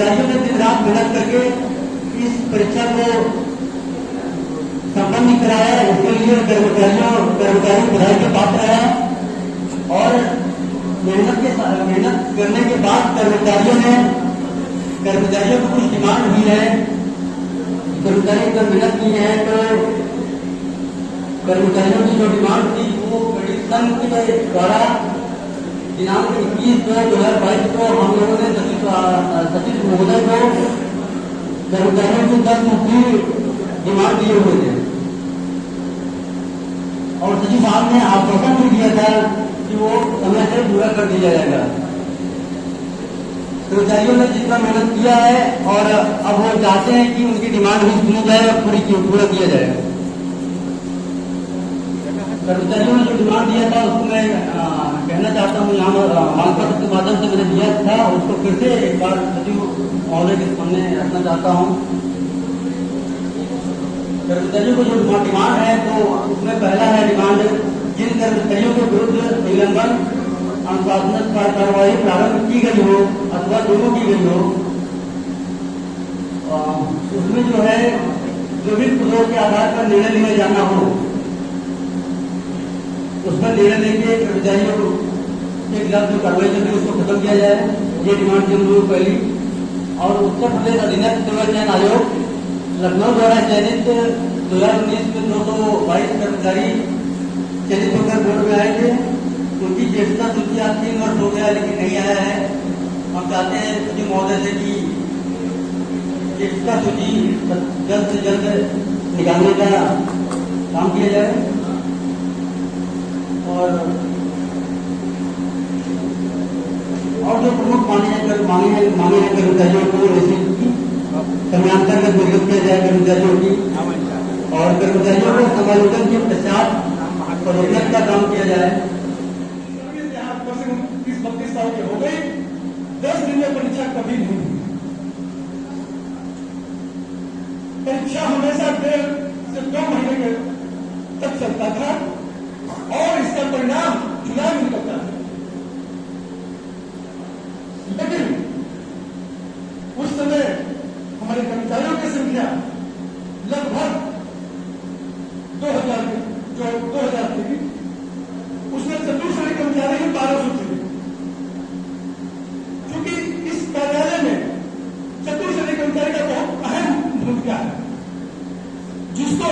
कर्मचारियों ने दिन रात मेहनत करके इस परीक्षा को संपन्न कराया। इसके लिए कर्मचारी बधाई के पात्र है। और मेहनत करने के बाद कर्मचारियों को कुछ डिमांड भी है। कर्मचारी जब मेहनत की है तो कर्मचारियों की जो डिमांड थी वो संघ के द्वारा दिनांक 21/2/2022 को हम लोगों ने सचिव महोदय को कर्मचारियों की 10 मुख्य डिमांड दिए हुए थे। और सचिव साहब ने आश्वासन भी दिया था कि वो समय से पूरा कर दिया जाएगा। कर्मचारियों ने जितना मेहनत किया है और अब वो चाहते हैं कि उनकी डिमांड भी सुनी जाए और पूरा किया जाए। कर्मचारियों ने जो डिमांड दिया था उसको मैं कहना चाहता हूँ, यहाँ मांग पत्र के माध्यम से मैंने दिया था, उसको फिर से एक बार सचिव महोदय के सामने रखना चाहता हूँ। कर्मचारियों को जो डिमांड है तो उसमें पहला है डिमांड, जिन कर्मचारियों के विरुद्ध निलंबन अनुशासनात्मक कार्रवाई प्रारंभ की गई हो अथवा दोनों की गई हो, उसमें जो है जो भी पदों के आधार पर निर्णय लिया जाना हो उसमें निर्णय लेके कर्मचारियों के खिलाफ जो कार्रवाई करनी उसको खत्म किया जाए। ये डिमांड थी हम लोगों को पहली। और उत्तर प्रदेश अधीनस्थ सेवा चयन आयोग लखनऊ द्वारा चयनित 2019 में 222 कर्मचारी चयनित होकर बोर्ड में आए थे। उनकी ज्येष्ठता सूची आज 3 वर्ष हो गया लेकिन नहीं आया है। हम चाहते हैं सचिव महोदय से कि ज्येष्ठता सूची जल्द से जल्द निकालने का काम किया जाए। और जो प्रमुख मांगे हैं कर्मचारियों को समयांतर्गत निर्गत किया जाए कर्मचारियों की, और कर्मचारियों को समायोजन के पश्चात पदोन्नति का काम किया जाए। 30-32 साल के हो गए, 10 दिन में परीक्षा कभी नहीं हुई। परीक्षा हमेशा 1.5 से 2 महीने तक चलता था और इसका परिणाम चुनाव में निकलता है। लेकिन उस समय हमारे कर्मचारियों की संख्या लगभग 2000 थी। उसमें चतुर्श्रेणी कर्मचारी ही 1200 थे। क्योंकि इस कार्यालय में चतुर्श्रेणी कर्मचारी का बहुत अहम भूमिका है, जिसको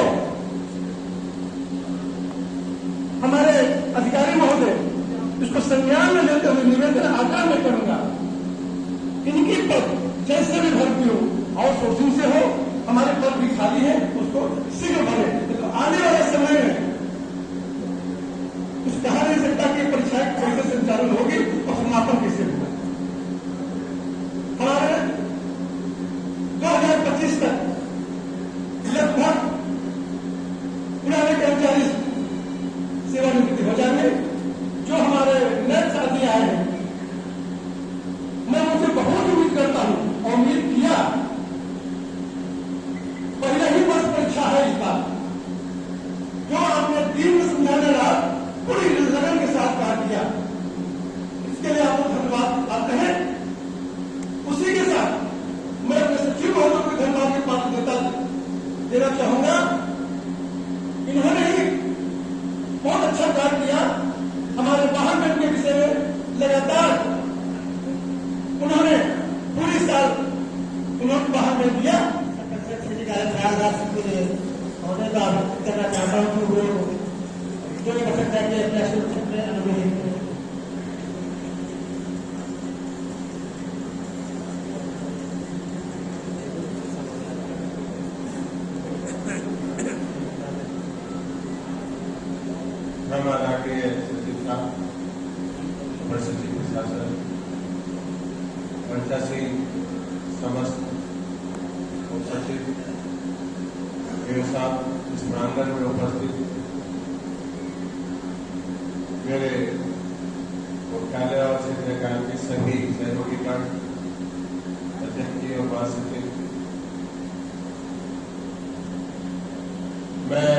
हमारे अधिकारी महोदय इसको संज्ञान में लेते हुए निवेदन आग्रह में करूंगा, इनकी पद जैसे भी भर्ती हो, आउटसोर्सिंग से हो, हमारे पद भी खाली है, उसको शीघ्र भरे। तो आने वाले समय में कुछ कहा नहीं सकता कि परीक्षा कैसे संचालन होगी और समापन कैसे होगा। हमारे 2025 तक लगभग पुराने कर्मचारी सेवानिवृत्ति हो जाएंगे। जो हमारे नए साथी आए हैं, मैं उनसे बहुत उम्मीद करता हूं और उम्मीद किया। पहले ही वर्ष परीक्षा है इस बार, जो आपने दिन में समझाने रात पूरी लगन के साथ कार्य किया, इसके लिए आपको धन्यवाद आते हैं। उसी के साथ मैं अपने सचिव महोदय को धन्यवाद की पात्र देना चाहूंगा। इन्होंने ही बहुत अच्छा कार्य किया। हमारे बाहर बैठ के विषय में लगातार उन्होंने पूरी साल उन्होंने बाहर में दिया। महोदय का आवेदन करना चाहता हूँ कि वो जो कर सकता है कि अपने क्षेत्र में अनुभवी राष्ट्रीय सचिव साहब, अपर सचिव प्रशासन, पंचासी समस्त उप सचिव साहब, इस प्रांगण में उपस्थित मेरे मुख्यालय और क्षेत्र कार्य के सभी सहयोगीगण, अध्यक्ष जी और महासचिव, मैं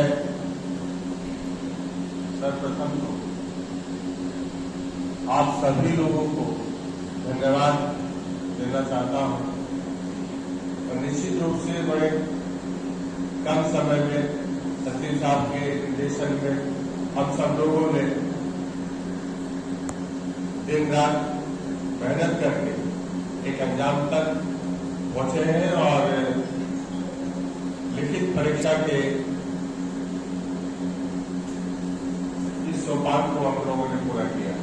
सर्वप्रथम तो आप सभी लोगों को धन्यवाद देना चाहता हूं और निश्चित रूप से बड़े कम समय में सचिव साहब के निर्देशन में हम सब लोगों ने दिन रात मेहनत करके एक अंजाम तक पहुंचे हैं और लिखित परीक्षा के इस सोपान को हम लोगों ने पूरा किया।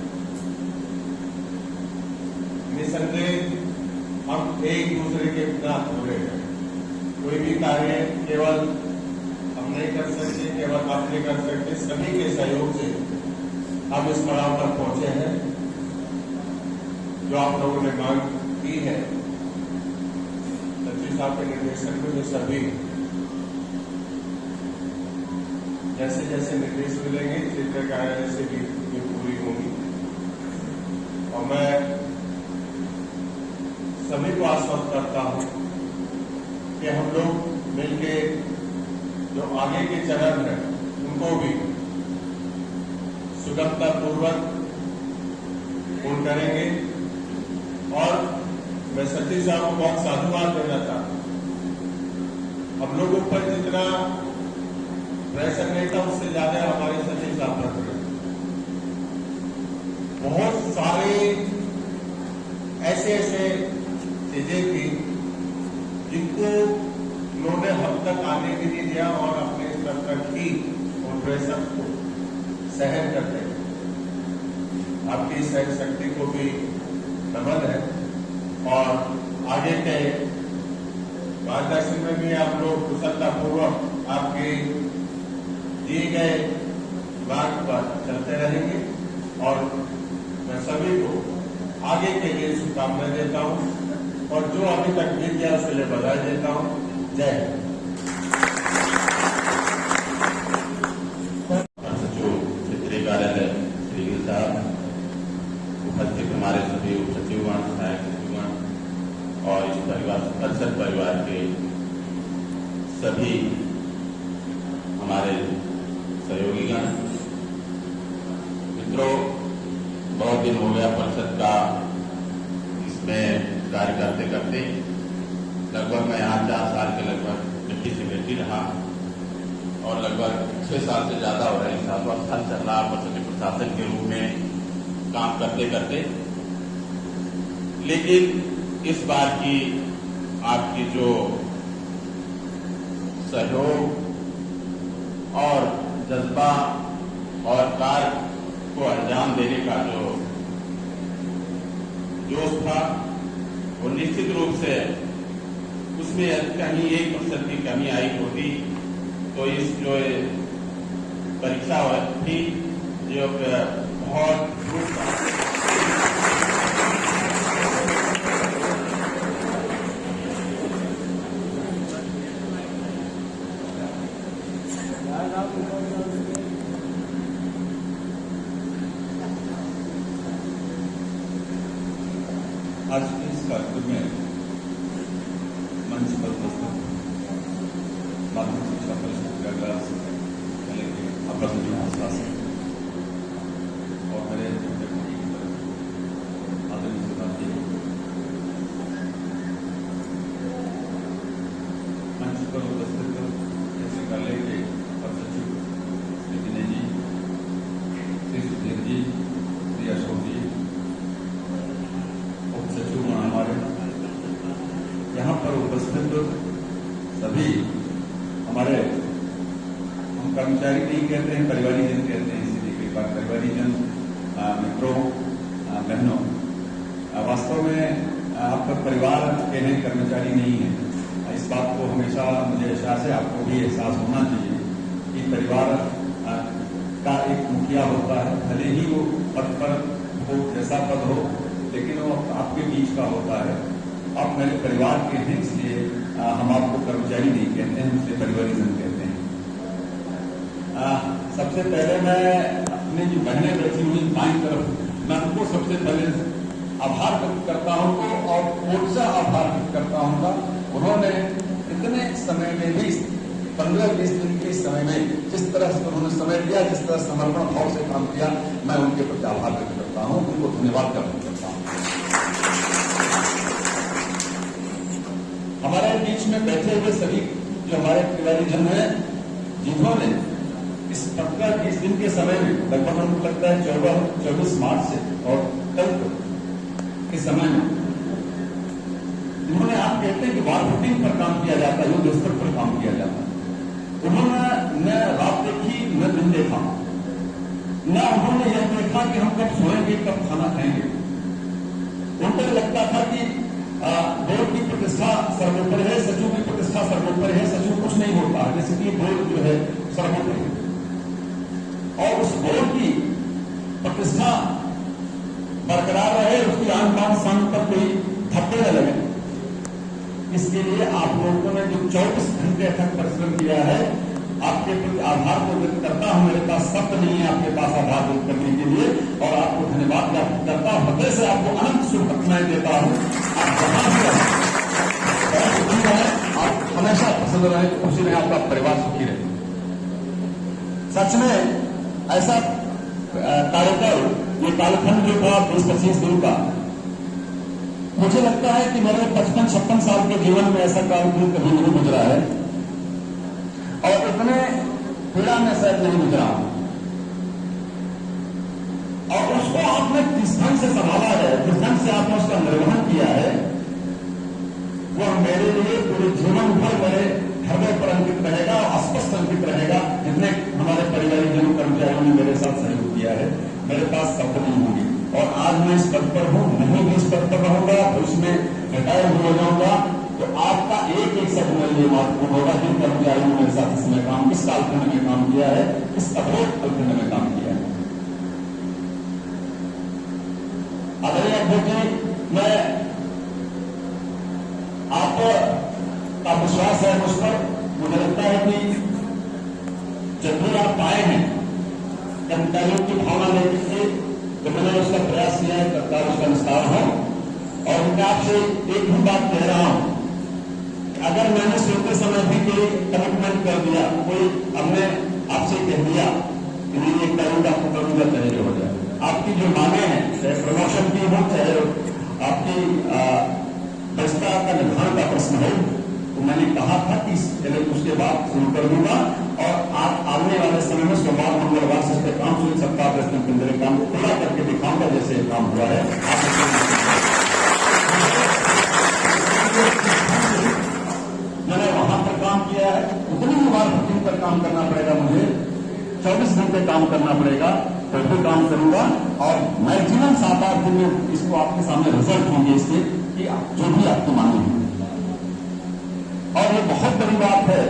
निसंदेह हम एक दूसरे के बिना जुड़े हैं। कोई भी कार्य केवल हम नहीं कर सकते, केवल आप नहीं कर सकते, सभी के सहयोग से हम इस पड़ाव पर पहुंचे हैं। जो आप लोगों ने मांग की है, सचिव साहब के निर्देशन में जो सभी जैसे जैसे निर्देश मिलेंगे क्षेत्रीय कार्यालय से भी पूरी होंगी। और मैं सभी को आश्वस्त करता हूं कि हम लोग मिलके जो आगे के चरण है उनको भी सुगमता पूर्वक पूर्ण करेंगे। और मैं सचिव साहब को बहुत साधुवाद देना चाहता हूं। हम लोगों पर जितना प्रेशर नहीं था उससे ज्यादा हमारे सचिव साहब पर बहुत सारे ऐसे चीजें थी जिनको उन्होंने हम तक आने भी नहीं दिया और अपने स्तर तक ही उन प्रेशर को सहन करते हैं। आपकी सहन शक्ति को भी नमन है और आगे के मार्गदर्शन में भी आप लोग कुशलतापूर्वक आपके दिए गए मार्ग पर चलते रहेंगे। और मैं सभी को आगे के लिए शुभकामनाएं देता हूं और जो अभी तक बीत गया उसके लिए बधाई देता हूं। जय हिंद। सचिव क्षेत्रीय कार्यालय श्री गिल साहब, उपस्थित हमारे सभी उप सचिवगण, सहायक सचिवगण और इस परिवार परिषद परिवार के सभी हमारे सहयोगीगण, मित्रों, बहुत दिन हो गया परिषद का इसमें कार्य करते करते। लगभग मैं यहाँ 4 साल के लगभग डिप्टी सेक्रेटरी रहा और लगभग 6 साल से ज्यादा हो रहे हैं, 7वां साल चल रहा परिषद प्रशासन के रूप में काम करते करते। लेकिन इस बार की आपकी जो सहयोग और जज्बा और कार्य को अंजाम देने का जो जोश था वो निश्चित रूप से उसमें कहीं 1% की कमी आई होती तो इस जो परीक्षा थी जो बहुत आज के इस कार्यक्रम में मंच पर प्रस्तुत माध्यमिक शिक्षा परिषद प्रयागराज के अपर सचिव शासन और मेरे आदरणीय श्रीमान मंच पर उपस्थित कार्यालय के अपर सचिव श्री विनय जी, श्री सुधीर जी, श्री अशोक जी, सचिव हमारे यहाँ पर उपस्थित सभी हमारे, हम कर्मचारी नहीं कहते हैं, परिवारीजन कहते हैं, इसीलिए कई बार परिवारीजन, मित्रों, बहनों, वास्तव में आप परिवार के हैं, कर्मचारी नहीं है। इस बात को हमेशा मुझे एहसास है, आपको भी एहसास होना चाहिए कि परिवार का एक मुखिया होता है, भले ही वो पद पर हो, जैसा पद हो, लेकिन वो आपके बीच का होता है। आप मेरे परिवार के हैं, इसलिए हम आपको कर्मचारी नहीं कहते हैं, इसलिए परिवारीजन कहते हैं। सबसे पहले मैं अपनी जो बहनें बैठी हुई बाईं तरफ, मैं उनको सबसे पहले आभार व्यक्त करता हूँ और ऊर्जा आभार व्यक्त करता हूँ। उन्होंने इतने समय में भी 15-20 दिन के समय में जिस तरह से उन्होंने समय दिया, जिस तरह समर्पण भाव से काम किया, मैं उनके प्रति आभार व्यक्त करता हूँ, उनको धन्यवाद करता हूँ। हमारे बीच बीच में बैठे हुए सभी जो हमारे परिवारीजन हैं, जिन्होंने इस 15-20 दिन के समय में लगभग हमको लगता है 24 मार्च से और कल के समय में उन्होंने, आप कहते हैं कि वार रूटीन पर काम किया जाता है, युद्ध स्तर पर काम किया जाता है। उन्होंने न रात देखी न दिन देखा, न उन्होंने यह देखा कि हम कब सोएंगे कब खाना खाएंगे। उनको लगता था कि बोर्ड की प्रतिष्ठा सर्वोपरि है, सचिव की प्रतिष्ठा सर्वोपरि है, सचिव कुछ नहीं होता है, जैसे कि बोर्ड जो है सर्वोपरि है और उस बोर्ड की प्रतिष्ठा बरकरार रहे, उसकी आन बान शान पर कोई थप्पे न लगे। इसके लिए आप लोगों ने जो 24 घंटे तक परिश्रम किया है, आपके प्रति आभार को व्यक्त करता हूं। मेरे पास शब्द नहीं है आपके पास आभार व्यक्त करने के लिए और आपको धन्यवाद ज्ञापित करता हूं। हृदय से आपको अनंत शुभकामनाएं देता हूं। आप जहां भी रहें, आप हमेशा प्रसन्न रहे, खुशी रहे, आपका परिवार सुखी रहे। सच में ऐसा कार्यकाल, ये कालखंड जो था 20-25 दिन का, मुझे लगता है कि मेरे 55-56 साल के जीवन में ऐसा कालखंड कभी नहीं गुजरा है और इतने पीड़ा में शायद नहीं गुजरा। और उसको आपने जिस ढंग से संभाला है, जिस ढंग से आपने उसका निर्वहन किया है, वह मेरे लिए पूरे जीवन भर मेरे हृदय पर अंकित रहेगा और स्पष्ट अंकित रहेगा। जितने हमारे परिवारीजनों कर्मचारियों ने मेरे साथ सहयोग किया है, मेरे पास शब्द नहीं होंगे। और आज मैं इस पद पर हूं, नहीं भी इस पद पर रहूंगा, भविष्य में रिटायर हो जाऊंगा, तो आपका एक एक शब्द मेरे लिए महत्वपूर्ण होगा। जिन कर्मचारियों ने मेरे साथ इसमें काम, इस कालखंड में काम किया है, इस अभूत कालखंड में काम किया है। आदरणीय अध्यक्ष जी, मैं आपका विश्वास है मुझ पर। मुझे लगता है कि जब भी आप आए हैं कर्मचारियों की भावना लेकर के, तो मैंने उसका प्रयास किया है तत्काल उसका निस्तार हो। और मैं आपसे एक ही बात कह रहा हूं, अगर मैंने सोते समय भी कोई कमिटमेंट कर दिया, कोई हमने आपसे कह दिया कि नहीं एक टाइम आपको करूंगा, चाहे जो हो जाए, आपकी जो मांगे हैं, चाहे प्रमोशन की हो, चाहे आपकी व्यवस्था का निर्धारण का प्रश्न हो, तो मैंने कहा था कि उसके बाद शुरू कर दूंगा। और आप आने वाले समय में सोमवार मंगलवार से इसके काम शुरू, सप्ताह 10 दिन के अंदर काम को पूरा करके दिखाऊंगा जैसे काम हुआ है। मैंने वहां पर काम किया है, उतनी ही बार दिन पर काम करना पड़ेगा मुझे, 24 घंटे काम करना पड़ेगा, फिर भी काम करूंगा। और मैक्सिमम 7-8 दिन में इसको आपके सामने रिजल्ट होंगे इसके, कि जो भी आपकी मांगे हैं। और ये बहुत बड़ी बात है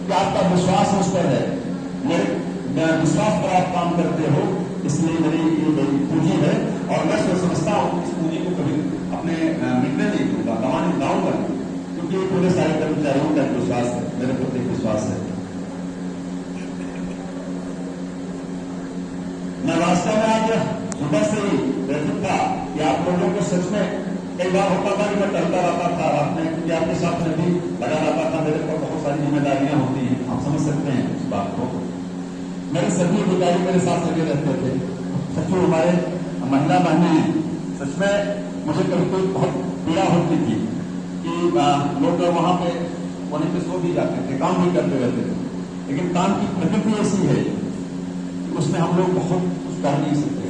कि आपका विश्वास मुझ पर है, मेरे विश्वास पर आप काम करते हो, इसलिए मेरी ये बड़ी पूंजी है। और मैं समझता हूं इस पूंजी को कभी अपने मिटने नहीं दूंगा, गंवाने लाऊंगा, क्योंकि ये पूरे सारे कर्मचारियों का विश्वास है, मेरे प्रति विश्वास है। मैं वास्तव में आज सुबह से ही बैठक था कि आप लोगों को सच में कई बार होता था कि मैं टलता रहता था रात में, क्योंकि आपके साथ में भी लगा रहता था, मेरे पर बहुत सारी जिम्मेदारियां होती हैं, आप समझ सकते हैं इस बात को। मेरे सभी अधिकारी मेरे साथ लगे रहते थे, सचिव हमारे महिला बहनें हैं। सच में मुझे कभी कोई बहुत पीड़ा होती थी कि लोग वहां पे वहीं पे सो भी जाते थे, काम भी करते रहते थे, लेकिन काम की प्रकृति ऐसी है कि उसमें हम लोग बहुत कुछ कर नहीं सकते।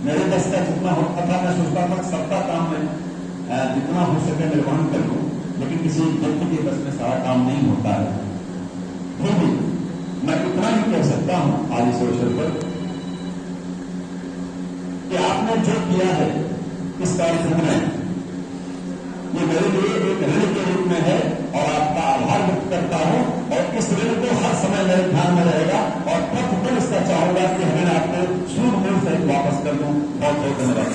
मेरे बस का जितना होता था, मैं सोचता था सबका काम में जितना हो सके निर्वहन कर लूं, लेकिन किसी व्यक्ति के बस में सारा काम नहीं होता है। फिर भी मैं इतना ही कह सकता हूं आज इस अवसर पर कि आपने जो किया है इस कार्यक्रम में, ये मेरे लिए एक ऋण के रूप में है और आपका आभार व्यक्त करता हूं। और इस ऋण को हर समय मेरे ध्यान में रहेगा और प्रतिदिन इसका चाहूंगा कि हमें आपको शुभ मूल से वापस कर दूं। बहुत बहुत धन्यवाद।